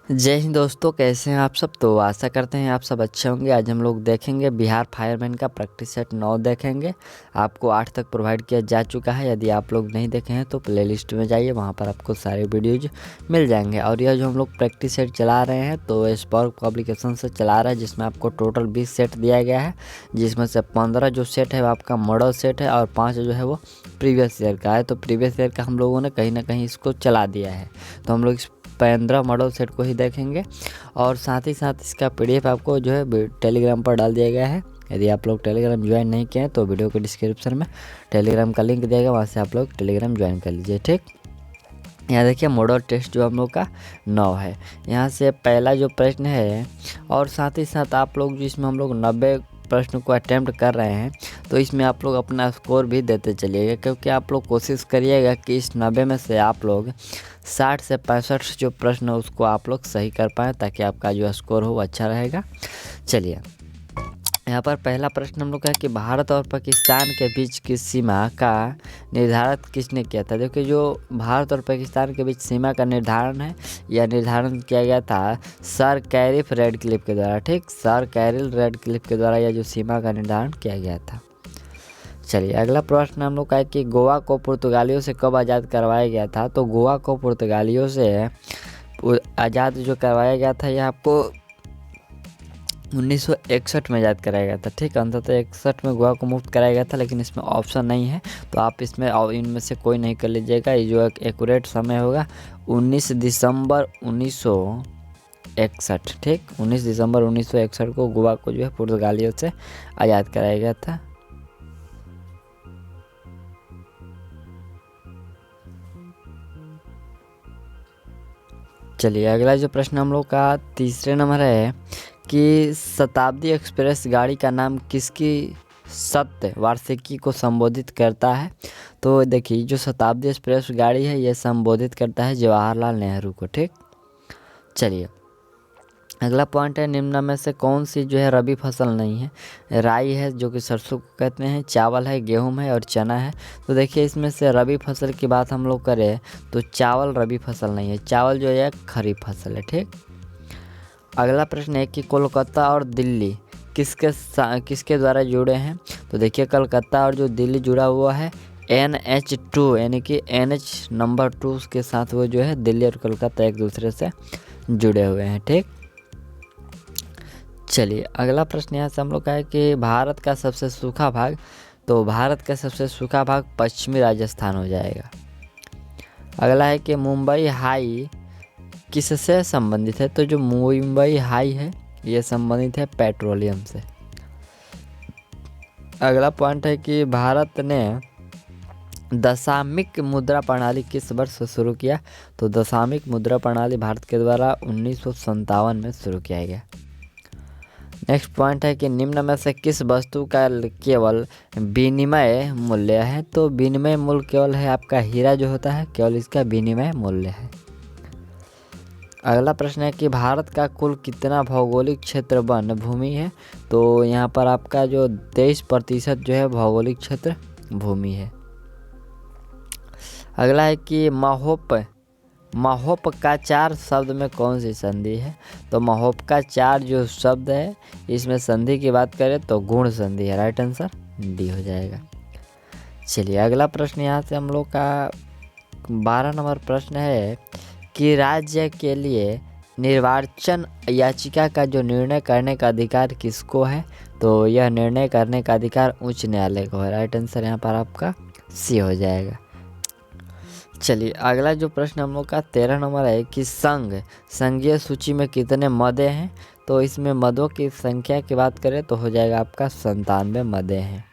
जय हिंद दोस्तों, कैसे हैं आप सब। तो आशा करते हैं आप सब अच्छे होंगे। आज हम लोग देखेंगे बिहार फायरमैन का प्रैक्टिस सेट 9 देखेंगे। आपको 8 तक प्रोवाइड किया जा चुका है। यदि आप लोग नहीं देखे हैं तो प्लेलिस्ट में जाइए, वहां पर आपको सारे वीडियोज मिल जाएंगे। और यह जो हम लोग प्रैक्टिस सेट चला रहे हैं तो स्पार्क पब्लिकेशन से चला रहा है, जिसमें आपको टोटल 20 सेट दिया गया है, जिसमें से 15 जो सेट है वो आपका मॉडल सेट है और 5 जो है वो प्रीवियस ईयर का है। तो प्रीवियस ईयर का हम लोगों ने कहीं ना कहीं इसको चला दिया है, तो हम लोग 15 मॉडल सेट को ही देखेंगे। और साथ ही साथ इसका पीडीएफ आपको जो है टेलीग्राम पर डाल दिया गया है। यदि आप लोग टेलीग्राम ज्वाइन नहीं किए हैं तो वीडियो के डिस्क्रिप्शन में टेलीग्राम का लिंक दिया गया, वहाँ से आप लोग टेलीग्राम ज्वाइन कर लीजिए। ठीक, यहाँ देखिए मॉडल टेस्ट जो हम लोग का 9 है। यहाँ से पहला जो प्रश्न है, और साथ ही साथ आप लोग जो इसमें हम लोग 90 प्रश्न को अटैम्प्ट कर रहे हैं, तो इसमें आप लोग अपना स्कोर भी देते चलिएगा, क्योंकि आप लोग कोशिश करिएगा कि इस 90 में से आप लोग 60 से 65 जो प्रश्न है उसको आप लोग सही कर पाएँ, ताकि आपका जो स्कोर हो वो अच्छा रहेगा। चलिए, यहाँ पर पहला प्रश्न हम लोग का है कि भारत और पाकिस्तान के बीच की सीमा का निर्धारण किसने किया था। देखिए, जो भारत और पाकिस्तान के बीच सीमा का निर्धारण है, यह निर्धारण किया गया था सर कैरिफ रेडक्लिफ के द्वारा। ठीक, सर कैरिल रेडक्लिफ के द्वारा यह जो सीमा का निर्धारण किया गया था। चलिए, अगला प्रश्न हम लोग का है कि गोवा को पुर्तगालियों से कब आज़ाद करवाया गया था। तो गोवा को पुर्तगालियों से आज़ाद जो करवाया गया था, यह आपको 1961 में आज़ाद कराया गया था। ठीक, अंततः 61 में गोवा को मुक्त कराया गया था, लेकिन इसमें ऑप्शन नहीं है, तो आप इसमें इनमें से कोई नहीं कर लीजिएगा। ये जो एक एक्यूरेट समय होगा 19 दिसंबर 1961। ठीक, 19 दिसंबर 1961 को गोवा को जो है पुर्तगालियों से आज़ाद कराया गया था। चलिए, अगला जो प्रश्न हम लोग का तीसरे नंबर है कि शताब्दी एक्सप्रेस गाड़ी का नाम किसकी सत्य वार्षिकी को संबोधित करता है। तो देखिए, जो शताब्दी एक्सप्रेस गाड़ी है ये संबोधित करता है जवाहरलाल नेहरू को। ठीक, चलिए, अगला पॉइंट है निम्न में से कौन सी जो है रबी फसल नहीं है। राई है जो कि सरसों को कहते हैं, चावल है, गेहूं है और चना है। तो देखिए, इसमें से रबी फसल की बात हम लोग करें तो चावल रबी फसल नहीं है, चावल जो है खरीफ फसल है। ठीक, अगला प्रश्न है कि कोलकाता और दिल्ली किसके द्वारा जुड़े हैं। तो देखिए, कलकत्ता और जो दिल्ली जुड़ा हुआ है NH2 यानी कि NH नंबर 2 के साथ वो जो है दिल्ली और कोलकाता एक दूसरे से जुड़े हुए हैं। ठीक, चलिए, अगला प्रश्न यहाँ से हम लोग का है कि भारत का सबसे सूखा भाग। तो भारत का सबसे सूखा भाग पश्चिमी राजस्थान हो जाएगा। अगला है कि मुंबई हाई किससे संबंधित है। तो जो मुंबई हाई है ये संबंधित है पेट्रोलियम से। अगला पॉइंट है कि भारत ने दशामिक मुद्रा प्रणाली किस वर्ष शुरू किया। तो दशामिक मुद्रा प्रणाली भारत के द्वारा 1957 में शुरू किया गया। नेक्स्ट पॉइंट है कि निम्न में से किस वस्तु का केवल विनिमय मूल्य है। तो विनिमय मूल्य केवल है आपका हीरा जो होता है, केवल इसका विनिमय मूल्य है। अगला प्रश्न है कि भारत का कुल कितना भौगोलिक क्षेत्र वन भूमि है। तो यहाँ पर आपका जो 23% जो है भौगोलिक क्षेत्र भूमि है। अगला है कि महोप का 4 शब्द में कौन सी संधि है। तो महोप का 4 जो शब्द है इसमें संधि की बात करें तो गुण संधि है। राइट आंसर डी हो जाएगा। चलिए, अगला प्रश्न यहाँ से हम लोग का 12 नंबर प्रश्न है कि राज्य के लिए निर्वाचन याचिका का जो निर्णय करने का अधिकार किसको है। तो यह निर्णय करने का अधिकार उच्च न्यायालय को है। राइट आंसर यहाँ पर आपका सी हो जाएगा। चलिए, अगला जो प्रश्न हम लोग का 13 नंबर है कि संघीय सूची में कितने मदे हैं। तो इसमें मदों की संख्या की बात करें तो हो जाएगा आपका 97 मदे हैं।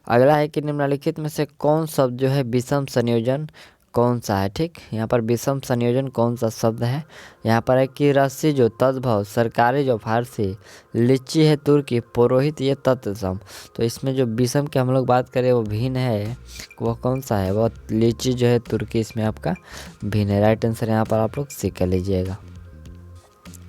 अगला है कि निम्नलिखित में से कौन शब्द जो है विषम संयोजन कौन सा है। ठीक, यहाँ पर विषम संयोजन कौन सा शब्द है। यहाँ पर है कि रस्सी जो तद्भव, सरकारी जो फारसी, लीची है तुर्की, पुरोहित ये तत्सम। तो इसमें जो विषम की हम लोग बात करें वो भिन्न है, वो कौन सा है, वो लीची जो है तुर्की इसमें आपका भिन्न है। राइट आंसर यहाँ पर आप लोग सीख लीजिएगा।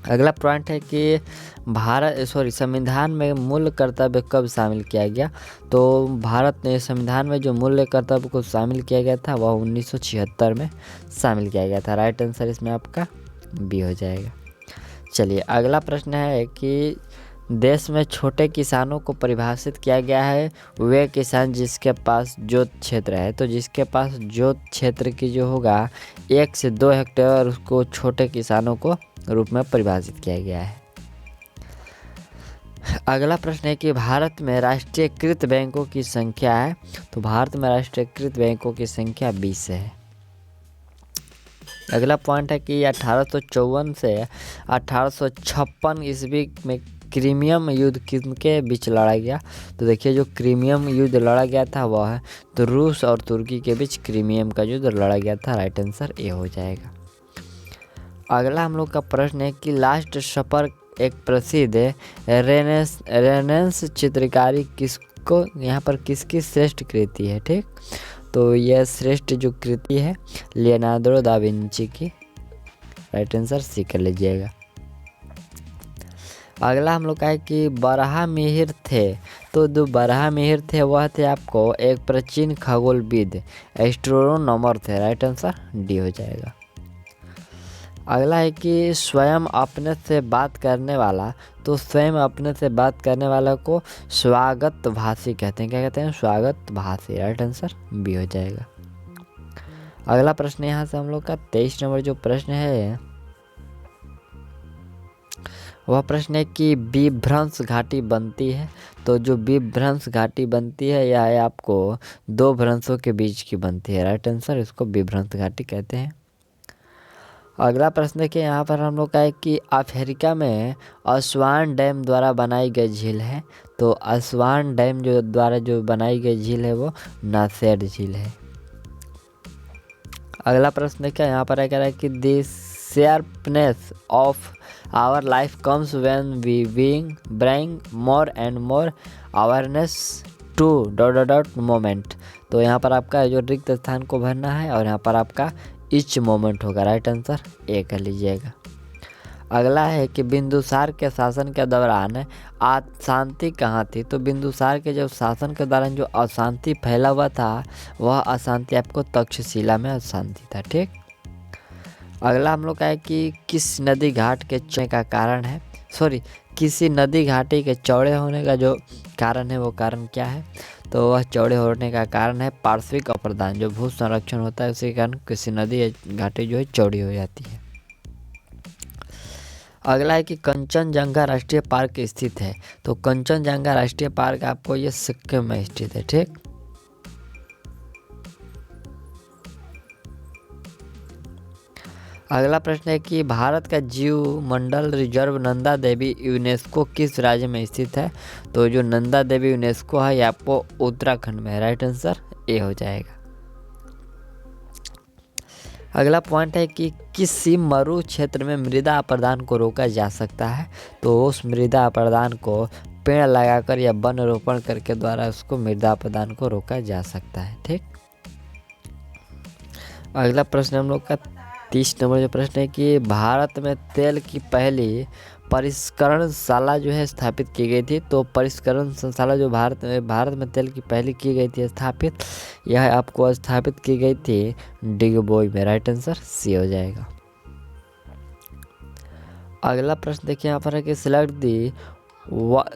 अगला पॉइंट है कि संविधान में मूल कर्तव्य कब शामिल किया गया। तो भारत ने संविधान में जो मूल्य कर्तव्य को शामिल किया गया था वह 1976 में शामिल किया गया था। राइट आंसर इसमें आपका बी हो जाएगा। चलिए अगला प्रश्न है कि देश में छोटे किसानों को परिभाषित किया गया है वे किसान जिसके पास जोत क्षेत्र है। तो जिसके पास जोत क्षेत्र की जो होगा 1 से 2 हेक्टेयर उसको छोटे किसानों को रूप में परिभाषित किया गया है। अगला प्रश्न है कि भारत में राष्ट्रीयकृत बैंकों की संख्या है। तो भारत में राष्ट्रीयकृत बैंकों की संख्या 20 है। अगला पॉइंट है कि 1854 से 1856 ईस्वी में क्रीमियम युद्ध किनके बीच लड़ा गया। तो देखिए जो क्रीमियम युद्ध लड़ा गया था वह है तो रूस और तुर्की के बीच क्रीमियम का युद्ध लड़ा गया था। राइट आंसर ए हो जाएगा। अगला हम लोग का प्रश्न है कि लास्ट सपर एक प्रसिद्ध रेनेसां चित्रकारी किसको यहाँ पर किसकी श्रेष्ठ कृति है। ठीक, तो यह श्रेष्ठ जो कृति है लियोनार्डो दा विंची की। राइट आंसर सी कर लीजिएगा। अगला हम लोग का है कि बरहा मिहिर थे। तो जो बरहा मिहिर थे वह थे आपको एक प्राचीन खगोलविद एस्ट्रोनॉमर थे। राइट आंसर डी हो जाएगा। अगला है कि स्वयं अपने से बात करने वाला। तो स्वयं अपने से बात करने वाला को स्वागत भाषी कहते हैं। क्या कहते हैं? स्वागत भाषी। राइट आंसर बी हो जाएगा। अगला प्रश्न यहाँ से हम लोग का 23 नंबर जो प्रश्न है वह प्रश्न है कि बिभ्रंश घाटी बनती है। तो जो बिभ्रंश घाटी बनती है यह है आपको 2 भ्रंशों के बीच की बनती है। राइट आंसर इसको बिभ्रंश घाटी कहते हैं। अगला प्रश्न देखिए यहाँ पर हम लोग का है कि अफ्रीका में अस्वान डैम द्वारा बनाई गई झील है। तो अस्वान डैम जो द्वारा जो बनाई गई झील है वो नासेर झील है। अगला प्रश्न देखिए यहाँ पर कह रहा है कि the sharpness of our life comes when we bring more and more awareness to ... moment. तो यहाँ पर आपका जो रिक्त स्थान को भरना है और यहाँ पर आपका ईच मोमेंट होगा। राइट आंसर ए कर लीजिएगा। अगला है कि बिंदुसार के शासन के दौरान अशांति कहाँ थी। तो बिंदुसार के जब शासन के दौरान जो अशांति फैला हुआ था वह अशांति आपको तक्षशिला में अशांति था। ठीक, अगला हम लोग का है कि किस नदी घाट के चौड़े का कारण है किसी नदी घाटी के चौड़े होने का जो कारण है वो कारण क्या है। तो वह चौड़े होने का कारण है पार्श्विक अप्रदान। जो भू संरक्षण होता है उसी कारण किसी नदी घाटी जो है चौड़ी हो जाती है। अगला है कि कंचनजंगा राष्ट्रीय पार्क स्थित है। तो कंचनजंगा राष्ट्रीय पार्क आपको ये सिक्किम में स्थित है। ठीक, अगला प्रश्न है कि भारत का जीव मंडल रिजर्व नंदा देवी यूनेस्को किस राज्य में स्थित है। तो जो नंदा देवी यूनेस्को है ये आपको उत्तराखंड में है। राइट आंसर ए हो जाएगा। अगला पॉइंट है कि किसी मरु क्षेत्र में मृदा अपरदान को रोका जा सकता है। तो उस मृदा अपरदान को पेड़ लगाकर या वन रोपण करके द्वारा उसको मृदा अपरदान को रोका जा सकता है। ठीक, अगला प्रश्न हम लोग का 30 नंबर जो प्रश्न है कि भारत में तेल की पहली परिष्करणशाला जो है स्थापित की गई थी। तो परिष्करणशाला जो भारत में तेल की पहली की गई थी स्थापित, यह आपको स्थापित की गई थी डिगबोई में। राइट आंसर सी हो जाएगा। अगला प्रश्न देखिए यहाँ पर है कि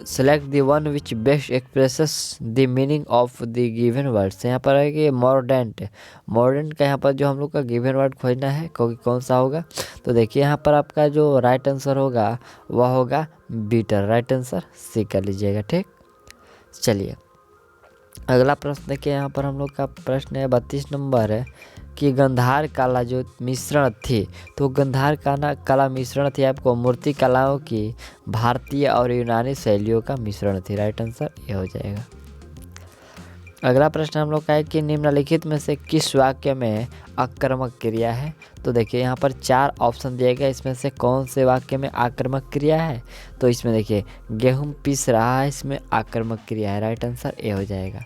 select the one which best expresses the meaning of the given words। यहाँ पर है कि मॉडर्न का यहाँ पर जो हम लोग का गिवन वर्ड खोजना है क्योंकि कौन सा होगा। तो देखिए यहाँ पर आपका जो राइट आंसर होगा वह होगा बीटर। राइट आंसर सी कर लीजिएगा। ठीक, चलिए अगला प्रश्न देखिए यहाँ पर हम लोग का प्रश्न है 32 नंबर है कि गंधार कला जो मिश्रण थी। तो गंधार कला मिश्रण थी आपको मूर्ति कलाओं की भारतीय और यूनानी शैलियों का मिश्रण थी। राइट आंसर ये हो जाएगा। अगला प्रश्न हम लोग का है कि निम्नलिखित में से किस वाक्य में आक्रामक क्रिया है। तो देखिए यहाँ पर 4 ऑप्शन दिए गए, इसमें से कौन से वाक्य में आक्रामक क्रिया है। तो इसमें देखिए गेहूं पीस रहा है, इसमें आक्रामक क्रिया है। राइट आंसर ए हो जाएगा।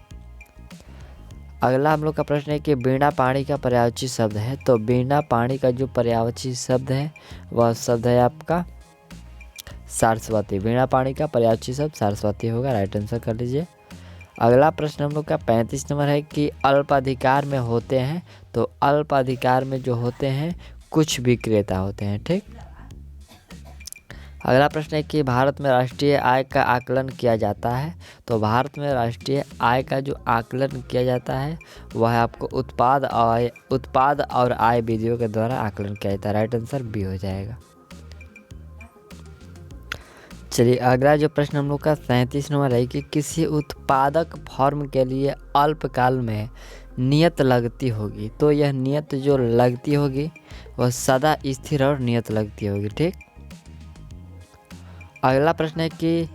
अगला हम लोग का प्रश्न है कि बीणा पाणी का पर्यायवाची शब्द है। तो बीणा पाणी का जो पर्यायवाची शब्द है वह शब्द है आपका सारस्वती। बीणा पाणी का पर्यायवाची शब्द सारस्वती होगा। राइट आंसर कर लीजिए। अगला प्रश्न हम लोग का 35 नंबर है कि अल्प अधिकार में होते हैं। तो अल्प अधिकार में जो होते हैं कुछ विक्रेता होते हैं। ठीक, अगला प्रश्न है कि भारत में राष्ट्रीय आय का आकलन किया जाता है। तो भारत में राष्ट्रीय आय का जो आकलन किया जाता है वह आपको उत्पाद और आय विधियों के द्वारा आकलन किया जाता है। राइट आंसर बी हो जाएगा। चलिए अगला जो प्रश्न हम लोग का 37 नंबर है कि किसी उत्पादक फर्म के लिए अल्पकाल में नियत लगती होगी। तो यह नियत जो लगती होगी वह सदा स्थिर और नियत लगती होगी। ठीक, अगला प्रश्न है कि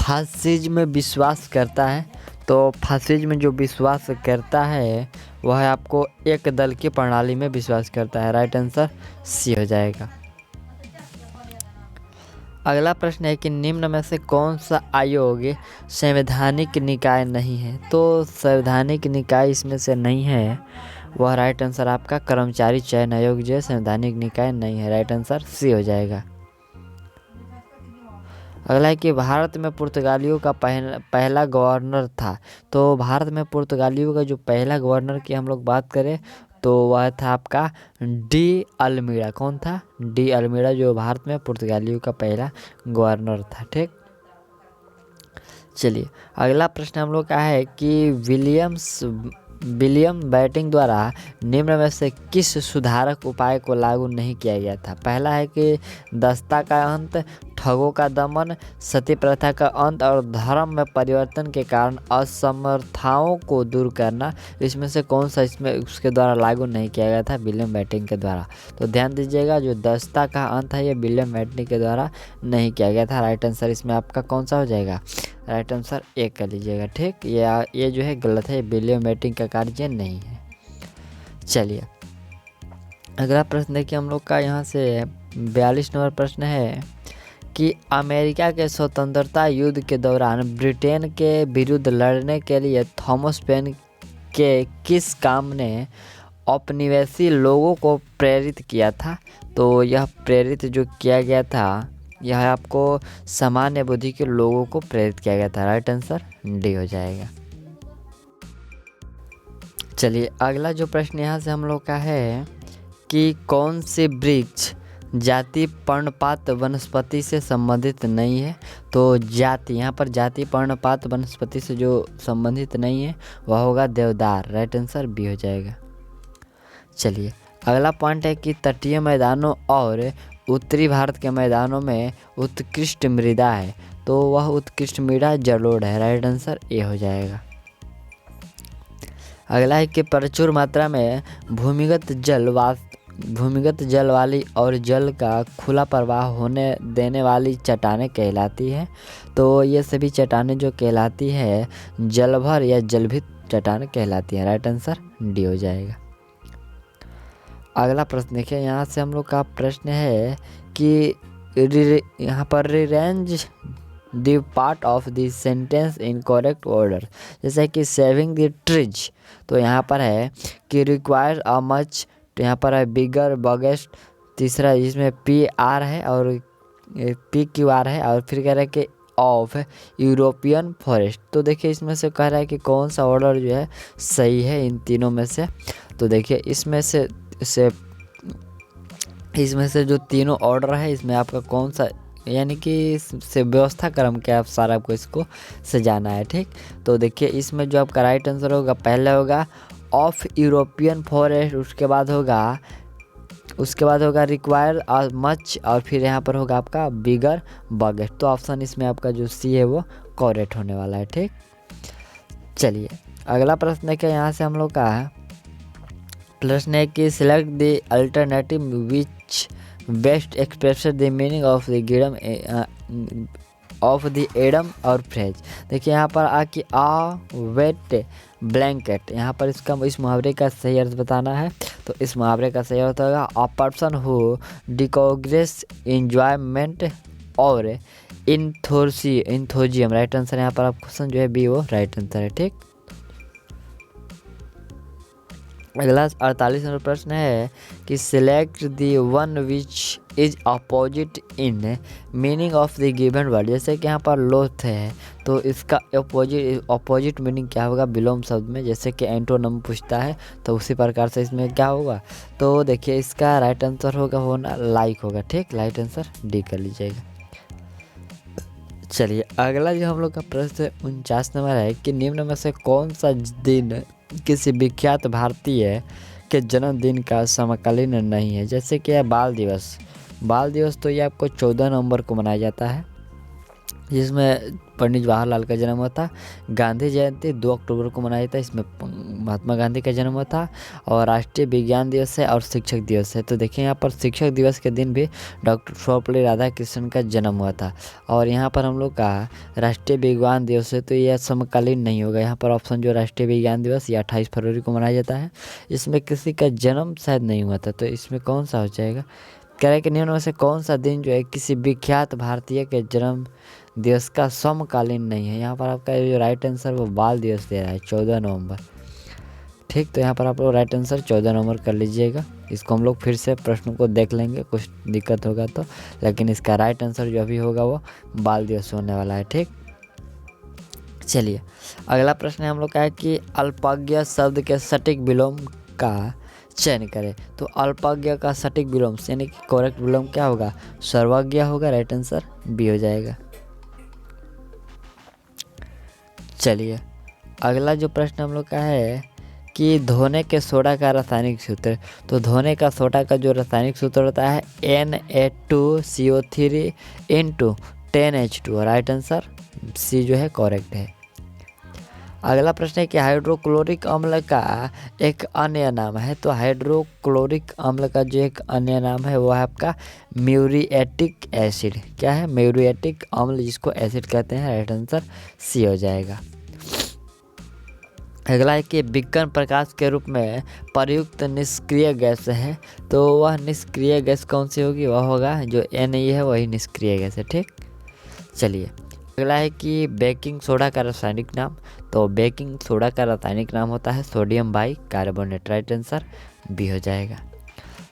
फासिज्म में विश्वास करता है। तो फासिज्म में जो विश्वास करता है वह आपको एक दल की प्रणाली में विश्वास करता है। राइट आंसर सी हो जाएगा। अगला प्रश्न है कि निम्न में से कौन सा आयोग संवैधानिक निकाय नहीं है। तो संवैधानिक निकाय इसमें से नहीं है, वह राइट आंसर आपका कर्मचारी चयन आयोग जो है संवैधानिक निकाय नहीं है। राइट आंसर सी हो जाएगा। अगला है कि भारत में पुर्तगालियों का पहला गवर्नर था। तो भारत में पुर्तगालियों का जो पहला गवर्नर की हम लोग बात करें तो वह था आपका डी अल्मीड़ा। कौन था? डी अल्मीड़ा, जो भारत में पुर्तगालियों का पहला गवर्नर था। ठीक, चलिए अगला प्रश्न हम लोग का है कि विलियम बेंटिक द्वारा निम्न में से किस सुधारक उपाय को लागू नहीं किया गया था। पहला है कि दस्ता का अंत, ठगों का दमन, सती प्रथा का अंत और धर्म में परिवर्तन के कारण असमर्थताओं को दूर करना। इसमें से कौन सा इसमें उसके द्वारा लागू नहीं किया गया था? विलियम बेंटिक के द्वारा। तो ध्यान दीजिएगा, जो दस्ता का अंत है ये विलियम बेंटिक के द्वारा नहीं किया गया था। राइट आंसर इसमें आपका कौन सा हो जाएगा? राइट आंसर ए कर लीजिएगा। ठीक, ये जो है गलत है, विलियम बेंटिक का कार्य नहीं है। चलिए अगला प्रश्न देखिए हम लोग का यहाँ से 42 नंबर प्रश्न है कि अमेरिका के स्वतंत्रता युद्ध के दौरान ब्रिटेन के विरुद्ध लड़ने के लिए थॉमस पेन के किस काम ने औपनिवेशी लोगों को प्रेरित किया था? तो यह प्रेरित जो किया गया था यह आपको सामान्य बुद्धि के लोगों को प्रेरित किया गया था। राइट आंसर डी हो जाएगा। चलिए अगला जो प्रश्न यहाँ से हम लोग का है कि कौन से वृक्ष जाति पर्णपात वनस्पति से संबंधित नहीं है। तो जाति, यहाँ पर जाति पर्णपात वनस्पति से जो संबंधित नहीं है वह होगा देवदार। राइट आंसर बी हो जाएगा। चलिए अगला पॉइंट है कि तटीय मैदानों और उत्तरी भारत के मैदानों में उत्कृष्ट मृदा है। तो वह उत्कृष्ट मृदा जलोढ़ है। राइट आंसर ए हो जाएगा। अगला है कि प्रचुर मात्रा में भूमिगत जल वाली और जल का खुला प्रवाह होने देने वाली चट्टानें कहलाती है। तो ये सभी चट्टानें जो कहलाती है जलभर या जलभित चट्टानें कहलाती हैं। राइट आंसर डी हो जाएगा। अगला प्रश्न देखिए, यहाँ से हम लोग का प्रश्न है कि यहाँ पर rearrange the part of the sentence in correct order. जैसे कि सेविंग द ट्रीज, तो यहाँ पर है कि रिक्वायर अ मच, तो यहाँ पर है बिगर बगेस्ट, तीसरा इसमें पी आर है और पी क्यू आर है, और फिर कह रहा है कि ऑफ यूरोपियन फॉरेस्ट। तो देखिए इसमें से कह रहा है कि कौन सा ऑर्डर जो है सही है इन तीनों में से। तो देखिए इसमें से जो तीनों ऑर्डर है इसमें आपका कौन सा, यानी कि से व्यवस्था क्रम के आप सारा आपको इसको सजाना है। ठीक, तो देखिए इसमें जो आपका राइट आंसर होगा पहले होगा ऑफ यूरोपियन फॉरेस्ट, उसके बाद होगा रिक्वायर मच, और फिर यहाँ पर होगा आपका बिगर बगेट। तो ऑप्शन इसमें आपका जो सी है वो करेक्ट होने वाला है। ठीक, चलिए अगला प्रश्न है क्या यहाँ से हम लोग का प्रश्न है कि select the alternative which best express the meaning of the idiom of the idiom और फ्रेज। देखिए यहाँ पर कि आ वेट ब्लैंकेट, यहाँ पर इस मुहावरे का सही अर्थ बताना है। तो इस मुहावरे का सही अर्थ होगा अ पर्सन हु डिकोग्रेस एंजॉयमेंट और इंथोजियम। राइट आंसर यहाँ पर आप क्वेश्चन जो है बी वो राइट आंसर है। ठीक, अगला 48 नंबर प्रश्न है कि select the one which is opposite in meaning of the given word. जैसे कि यहाँ पर लोथ है तो इसका अपोजिट मीनिंग क्या होगा विलोम शब्द में, जैसे कि एंटोनम पूछता है तो उसी प्रकार से इसमें क्या होगा। तो देखिए इसका राइट आंसर होगा लाइक होगा। ठीक, राइट आंसर डी कर लीजिएगा। चलिए अगला जो हम लोग का प्रश्न 49 नंबर है कि निम्न में से कौन सा दिन किसी विख्यात भारतीय के जन्मदिन का समकालीन नहीं है। जैसे कि है बाल दिवस। बाल दिवस तो ये आपको 14 नवंबर को मनाया जाता है, जिसमें पंडित जवाहरलाल का जन्म हुआ था। गांधी जयंती 2 अक्टूबर को मनाया जाता है, इसमें महात्मा गांधी का जन्म हुआ था। और राष्ट्रीय विज्ञान दिवस है और शिक्षक दिवस है। तो देखिए यहाँ पर शिक्षक दिवस के दिन भी डॉक्टर सर्वपल्ली राधाकृष्णन का जन्म हुआ था। और यहाँ पर हम लोग का राष्ट्रीय विज्ञान दिवस है, तो यह समकालीन नहीं होगा। यहाँ पर ऑप्शन जो राष्ट्रीय विज्ञान दिवस ये 28 फरवरी को मनाया जाता है, इसमें किसी का जन्म शायद नहीं हुआ था। तो इसमें कौन सा हो जाएगा, कह रहे हैं कि निम्न में से कौन सा दिन जो है किसी विख्यात भारतीय के जन्म दिवस का समकालीन नहीं है। यहाँ पर आपका जो राइट आंसर वो बाल दिवस दे रहा है 14 नवंबर। ठीक, तो यहाँ पर आप लोग राइट आंसर 14 नवंबर कर लीजिएगा। इसको हम लोग फिर से प्रश्न को देख लेंगे, कुछ दिक्कत होगा तो, लेकिन इसका राइट आंसर जो अभी होगा वो बाल दिवस होने वाला है। ठीक, चलिए अगला प्रश्न हम लोग का है कि अल्पज्ञ शब्द के सटीक विलोम का चयन करें। तो अल्पज्ञ का सटीक विलोम यानी कि करेक्ट विलोम क्या होगा, सर्वज्ञ होगा। राइट आंसर बी हो जाएगा। चलिए अगला जो प्रश्न हम लोग का है कि धोने के सोडा का रासायनिक सूत्र। तो धोने का सोडा का जो रासायनिक सूत्र होता है Na2CO3 × 10H2। Right answer C जो है करेक्ट है। अगला प्रश्न है कि हाइड्रोक्लोरिक अम्ल का एक अन्य नाम है। तो हाइड्रोक्लोरिक अम्ल का जो एक अन्य नाम है वो है आपका म्यूरिएटिक एसिड। क्या है, म्यूरिएटिक अम्ल, जिसको एसिड कहते हैं। राइट आंसर सी हो जाएगा। अगला है कि विकिरण प्रकाश के रूप में प्रयुक्त निष्क्रिय गैस है। तो वह निष्क्रिय गैस कौन सी होगी, वह होगा जो Na है वही निष्क्रिय गैस है। ठीक, चलिए अगला है कि बेकिंग सोडा का रासायनिक नाम। तो बेकिंग सोडा का रासायनिक नाम होता है sodium bicarbonate. Right answer B हो जाएगा।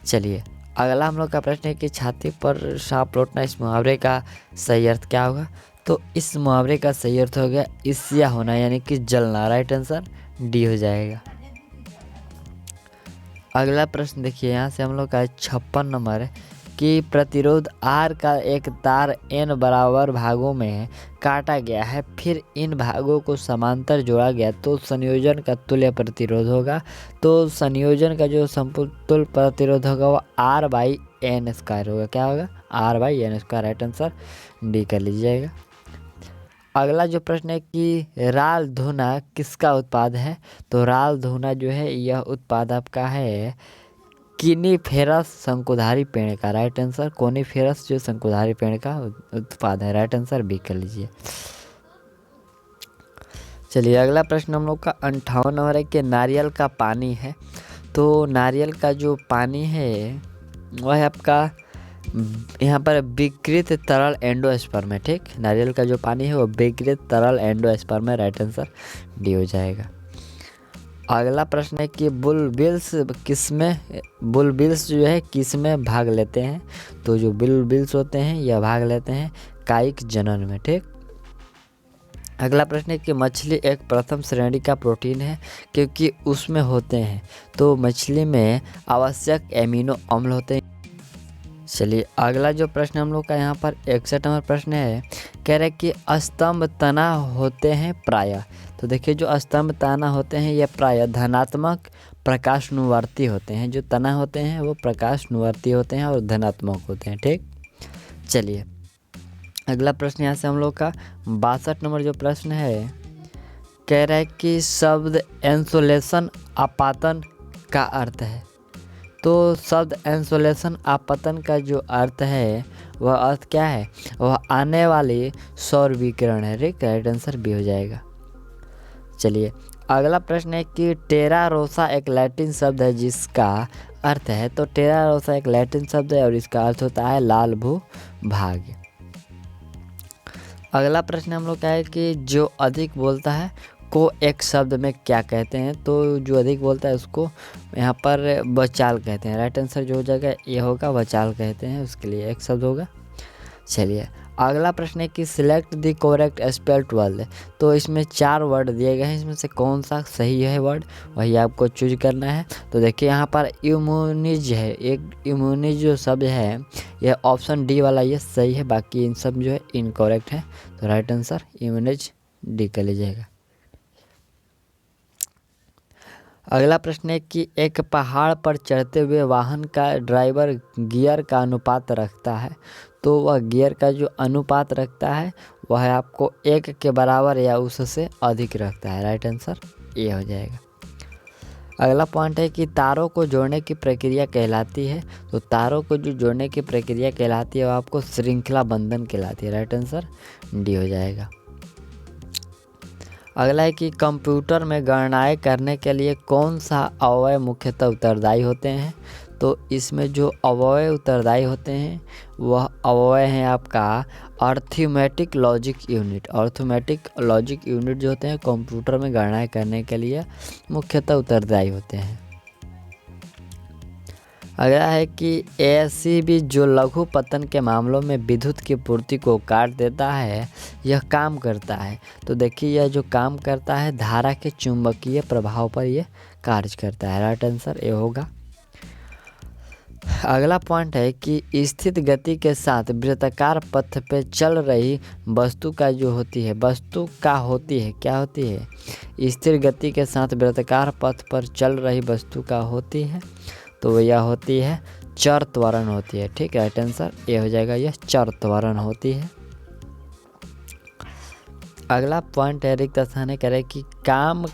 चलिए अगला हम लोग का प्रश्न है कि छाती पर सांप लौटना, इस मुहावरे का सही अर्थ क्या होगा। तो इस मुहावरे का सही अर्थ हो गया ईर्ष्या होना यानी कि जलना। राइट आंसर डी हो जाएगा। अगला प्रश्न देखिए, यहाँ से हम लोग का 56 नंबर है कि प्रतिरोध R का एक तार N बराबर भागों में काटा गया है, फिर इन भागों को समांतर जोड़ा गया तो संयोजन का तुल्य प्रतिरोध होगा। तो संयोजन का जो समतुल्य प्रतिरोध होगा वो R/N² होगा। क्या होगा, R/N²। राइट आंसर डी कर लीजिएगा। अगला जो प्रश्न है कि राल धुना किसका उत्पाद है। तो राल धुना जो है यह उत्पाद आपका है कोनिफेरस शंकुधारी पेड़ का। राइट आंसर कोनिफेरस जो शंकुधारी पेड़ का उत्पाद है। राइट आंसर बी कर लीजिए। चलिए अगला प्रश्न हम लोग का 58 नंबर है कि नारियल का पानी है। तो नारियल का जो पानी है वह है आपका यहाँ पर विकृत तरल एंडोस्पर्म है। ठीक, नारियल का जो पानी है वो विकृत तरल एंडोस्पर्म है। राइट आंसर डी हो जाएगा। अगला प्रश्न है कि बुलबिल्स जो है किस में भाग लेते हैं। तो जो बुलबिल्स होते हैं यह भाग लेते हैं कायिक जनन में। ठीक, अगला प्रश्न है कि मछली एक प्रथम श्रेणी का प्रोटीन है क्योंकि उसमें होते हैं। तो मछली में आवश्यक एमिनो अम्ल होते हैं। चलिए अगला जो प्रश्न हम लोग का यहाँ पर 61 नंबर प्रश्न है, कह रहे कि स्तंभ तना होते हैं प्रायः। तो देखिए जो स्तंभ तना होते हैं ये प्रायः धनात्मक प्रकाशनुवर्ती होते हैं। जो तना होते हैं वो प्रकाशनुवर्ती होते हैं और धनात्मक होते हैं। ठीक, चलिए अगला प्रश्न यहाँ से हम लोग का 62 नंबर जो प्रश्न है, कह रहा है कि शब्द इंसुलेशन आपातन का अर्थ है। तो शब्द इंसुलेशन आपतन का जो अर्थ है वह अर्थ क्या है, वह आने वाली सौर विकिरण है। राइट आंसर बी हो जाएगा। चलिए अगला प्रश्न है कि टेरा रोसा एक लैटिन शब्द है जिसका अर्थ है। तो टेरा रोसा एक लैटिन शब्द है और इसका अर्थ होता है लाल भू-भाग। अगला प्रश्न हम लोग का है कि जो अधिक बोलता है को एक शब्द में क्या कहते हैं। तो जो अधिक बोलता है उसको यहाँ पर बचाल कहते हैं। राइट आंसर जो हो जाएगा ये होगा बचाल कहते हैं, उसके लिए एक शब्द होगा। चलिए अगला प्रश्न है कि select the correct spelled word. तो इसमें 4 वर्ड दिए गए हैं, इसमें से कौन सा सही है वर्ड वही आपको चूज करना है। तो देखिए यहाँ पर इम्यूनिज है, एक इम्यूनिज जो शब्द है यह ऑप्शन डी वाला ये सही है, बाकी इन सब जो है इनकरेक्ट है। तो राइट आंसर इम्यूनिज डी कर लीजिएगा। अगला प्रश्न है कि एक पहाड़ पर चढ़ते हुए वाहन का ड्राइवर गियर का अनुपात रखता है, तो वह गियर का जो अनुपात रखता है वह आपको 1 के बराबर या उससे अधिक रखता है। राइट आंसर ये हो जाएगा। अगला पॉइंट है कि तारों को जोड़ने की प्रक्रिया कहलाती है। तो तारों को जो जोड़ने की प्रक्रिया कहलाती है वो आपको श्रृंखला बंधन कहलाती है। राइट आंसर डी हो जाएगा। अगला है कि कंप्यूटर में गणनाएं करने के लिए कौन सा अवयव मुख्यतः उत्तरदायी होते हैं। तो इसमें जो अवयव उत्तरदायी होते हैं वह अवयव हैं आपका arithmetic logic unit. Arithmetic logic unit जो होते हैं कंप्यूटर में गणनाएं करने के लिए मुख्यतः उत्तरदायी होते हैं। अगला है कि एसीबी जो लघु पतन के मामलों में विद्युत की पूर्ति को काट देता है यह काम करता है। तो देखिए यह जो काम करता है धारा के चुंबकीय प्रभाव पर यह कार्य करता है। राइट आंसर ये होगा। अगला पॉइंट है कि स्थिर गति के साथ वृत्ताकार पथ पे चल रही वस्तु का जो होती है क्या होती है स्थिर गति के साथ वृत्ताकार पथ पर चल रही वस्तु का होती है, तो यह होती है चर त्वरण होती है। ठीक है, राइट आंसर ये हो जाएगा, यह चर त्वरण होती है। अगला पॉइंट है रिक्त स्थान करे कि काम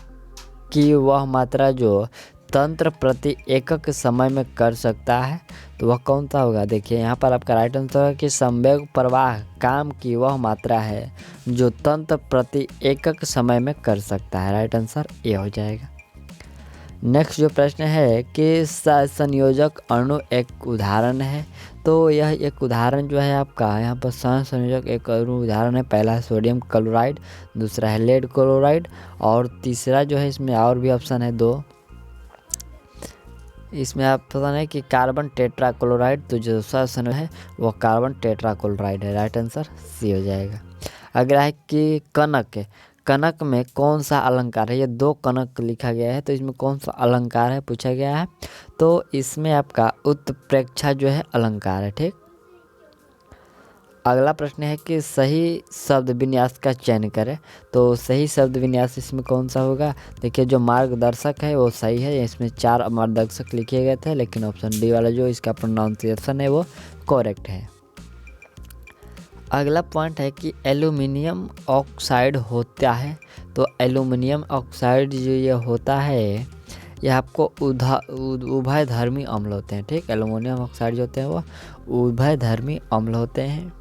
की वह मात्रा जो तंत्र प्रति एकक समय में कर सकता है, तो वह कौन सा होगा। देखिए यहाँ पर आपका राइट आंसर है कि संवेग प्रवाह काम की वह मात्रा है जो तंत्र प्रति एकक समय में कर सकता है। राइट आंसर ये हो जाएगा। नेक्स्ट जो प्रश्न है कि संयोजक अणु एक उदाहरण है। तो यह एक उदाहरण जो है आपका यहाँ पर संयोजक एक अणु उदाहरण है। पहला है सोडियम क्लोराइड, दूसरा है लेड क्लोराइड और तीसरा जो है इसमें और भी ऑप्शन है 2। इसमें आप पता नहीं कि कार्बन टेट्राक्लोराइड, तो जो दूसरा ऑप्शन है वो कार्बन टेट्राक्लोराइड है। राइट आंसर सी हो जाएगा। अगला है कि कनक में कौन सा अलंकार है। ये 2 कनक लिखा गया है, तो इसमें कौन सा अलंकार है पूछा गया है। तो इसमें आपका उत्प्रेक्षा जो है अलंकार है। ठीक। अगला प्रश्न है कि सही शब्द विन्यास का चयन करें। तो सही शब्द विन्यास इसमें कौन सा होगा। देखिए जो मार्गदर्शक है वो सही है, इसमें 4 मार्गदर्शक लिखे गए थे, लेकिन ऑप्शन डी वाला जो इसका प्रोनाउंसिएशन है वो करेक्ट है। अगला पॉइंट है कि एल्यूमिनियम ऑक्साइड होता है। तो एल्यूमिनियम ऑक्साइड जो ये होता है यह आपको उभयधर्मी अम्ल होते हैं। ठीक, एल्यूमिनियम ऑक्साइड जो होते हैं वो उभयधर्मी अम्ल होते हैं।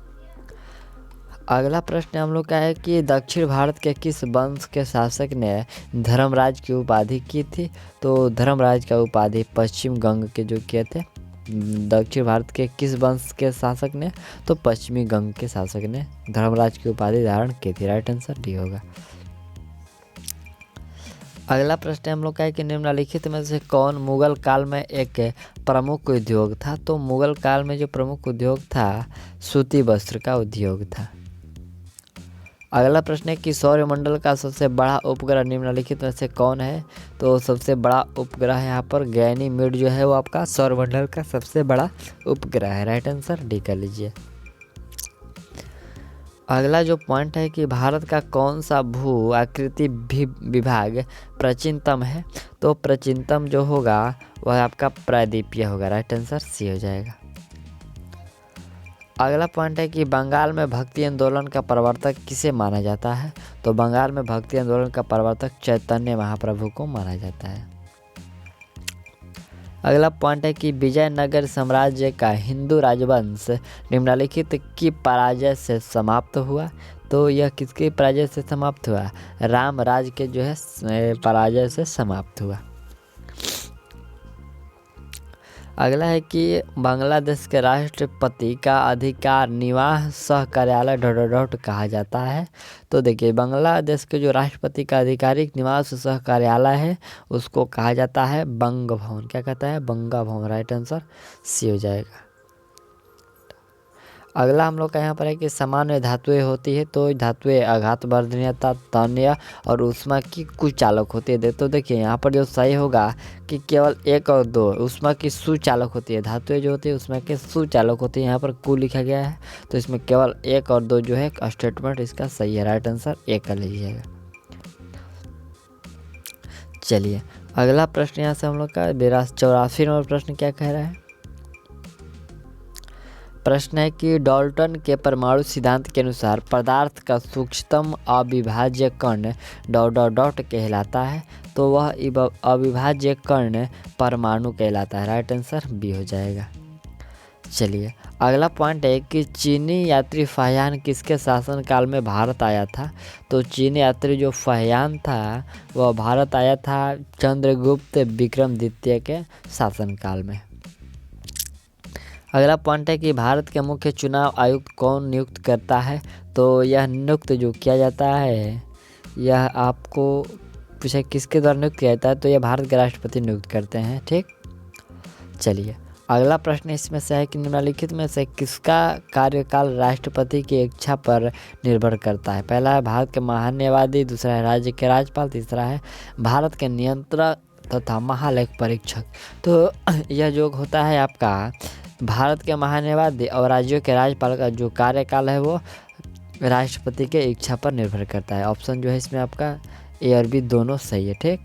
अगला प्रश्न हम लोग का है कि दक्षिण भारत के किस वंश के शासक ने धर्मराज की उपाधि की थी। तो धर्मराज का उपाधि पश्चिम गंग के जो किए थे। दक्षिण भारत के किस वंश के शासक ने, तो पश्चिमी गंग के शासक ने धर्मराज की उपाधि धारण की थी। राइट आंसर डी होगा। अगला प्रश्न हम लोग का है कि निम्नलिखित में से कौन मुगल काल में एक प्रमुख उद्योग था। तो मुगल काल में जो प्रमुख उद्योग था सूती वस्त्र का उद्योग था। अगला प्रश्न है कि सौरमंडल का सबसे बड़ा उपग्रह निम्नलिखित में से कौन है। तो सबसे बड़ा उपग्रह यहाँ पर गैनीमेड जो है वो आपका सौरमंडल का सबसे बड़ा उपग्रह है। राइट आंसर डी कर लीजिए। अगला जो पॉइंट है कि भारत का कौन सा भू आकृति विभाग प्राचीनतम है। तो प्राचीनतम जो होगा वह आपका प्रायद्वीपीय होगा। राइट आंसर सी हो जाएगा। अगला पॉइंट है कि बंगाल में भक्ति आंदोलन का प्रवर्तक किसे माना जाता है। तो बंगाल में भक्ति आंदोलन का प्रवर्तक चैतन्य महाप्रभु को माना जाता है। अगला पॉइंट है कि विजयनगर साम्राज्य का हिंदू राजवंश निम्नलिखित की पराजय से समाप्त हुआ। तो यह किसके पराजय से समाप्त हुआ, रामराज के जो है पराजय से समाप्त हुआ। अगला है कि बांग्लादेश के राष्ट्रपति का अधिकार निवास सह कार्यालय डॉट कहा जाता है। तो देखिए बांग्लादेश के जो राष्ट्रपति का आधिकारिक निवास सह कार्यालय है उसको कहा जाता है बंग भवन। क्या कहता है, बंगा भवन। राइट आंसर सी हो जाएगा। अगला हम लोग का यहाँ पर है कि सामान्य धातुएं होती है, तो धातुएं आघात वर्धनीयता, तन्य और ऊष्मा की कुचालक होती है। तो देखिए यहाँ पर जो सही होगा कि केवल 1 और 2 ऊष्मा की सुचालक होती है। धातुएं जो होती है ऊष्मा की सुचालक होती है, यहाँ पर कु लिखा गया है, तो इसमें केवल 1 और 2 जो है स्टेटमेंट इसका सही है। राइट आंसर ए का लीजिएगा। चलिए अगला प्रश्न यहाँ से हम लोग का 84 नंबर प्रश्न क्या कह रहा है। प्रश्न है कि डाल्टन के परमाणु सिद्धांत के अनुसार पदार्थ का सूक्ष्मतम अविभाज्य कण ... कहलाता है, तो वह अविभाज्य कण परमाणु कहलाता है। राइट आंसर बी हो जाएगा। चलिए अगला पॉइंट है कि चीनी यात्री फाहियान किसके शासनकाल में भारत आया था। तो चीनी यात्री जो फाहियान था वह भारत आया था चंद्रगुप्त विक्रम द्वितीय के शासनकाल में। अगला पॉइंट है कि भारत के मुख्य चुनाव आयुक्त कौन नियुक्त करता है। तो यह नियुक्त जो किया जाता है, यह आपको पूछा किसके द्वारा नियुक्त किया जाता है, तो यह भारत के राष्ट्रपति नियुक्त करते हैं। ठीक, चलिए अगला प्रश्न इसमें से है कि निम्नलिखित में से किसका कार्यकाल राष्ट्रपति की इच्छा पर निर्भर करता है। पहला है भारत के महान्यायवादी, दूसरा है राज्य के राज्यपाल, तीसरा है भारत के नियंत्रक तथा महालेख परीक्षक। तो यह जो होता है आपका भारत के महान्यायवादी और राज्यों के राज्यपाल का जो कार्यकाल है वो राष्ट्रपति के इच्छा पर निर्भर करता है। ऑप्शन जो है इसमें आपका ए और बी दोनों सही है। ठीक,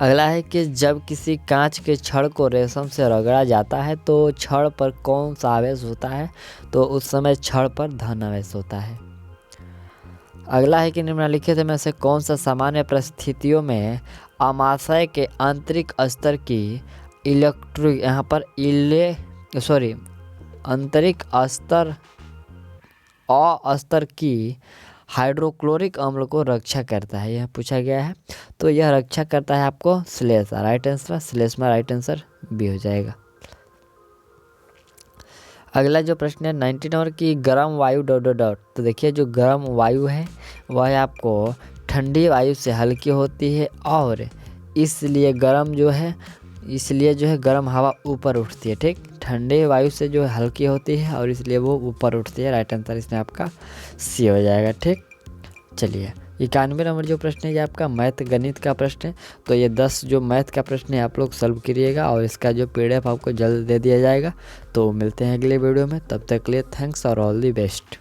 अगला है कि जब किसी कांच के छड़ को रेशम से रगड़ा जाता है तो छड़ पर कौन सा आवेश होता है। तो उस समय छड़ पर धन आवेश होता है। अगला है कि निम्नलिखित में से कौन सा सामान्य परिस्थितियों में अमाशय के आंतरिक स्तर की इलेक्ट्रिक यहाँ पर आंतरिक स्तर की हाइड्रोक्लोरिक अम्ल को रक्षा करता है, यह पूछा गया है। तो यह रक्षा करता है आपको श्लेष्मा। राइट आंसर श्लेष्मा, राइट आंसर बी हो जाएगा। अगला जो प्रश्न है 90 नंबर की गर्म वायु ... तो देखिए जो गर्म वायु है वह आपको ठंडी वायु से हल्की होती है और इसलिए गर्म हवा ऊपर उठती है। ठीक, ठंडे वायु से जो हल्की होती है और इसलिए वो ऊपर उठती है। राइट आंसर इसमें आपका सी हो जाएगा। ठीक, चलिए 91 नंबर जो प्रश्न है ये आपका मैथ गणित का प्रश्न है। तो ये 10 जो मैथ का प्रश्न है आप लोग सॉल्व करिएगा और इसका जो PDF आपको जल्द दे दिया जाएगा। तो मिलते हैं अगले वीडियो में, तब तक के लिए थैंक्स और ऑल दी बेस्ट।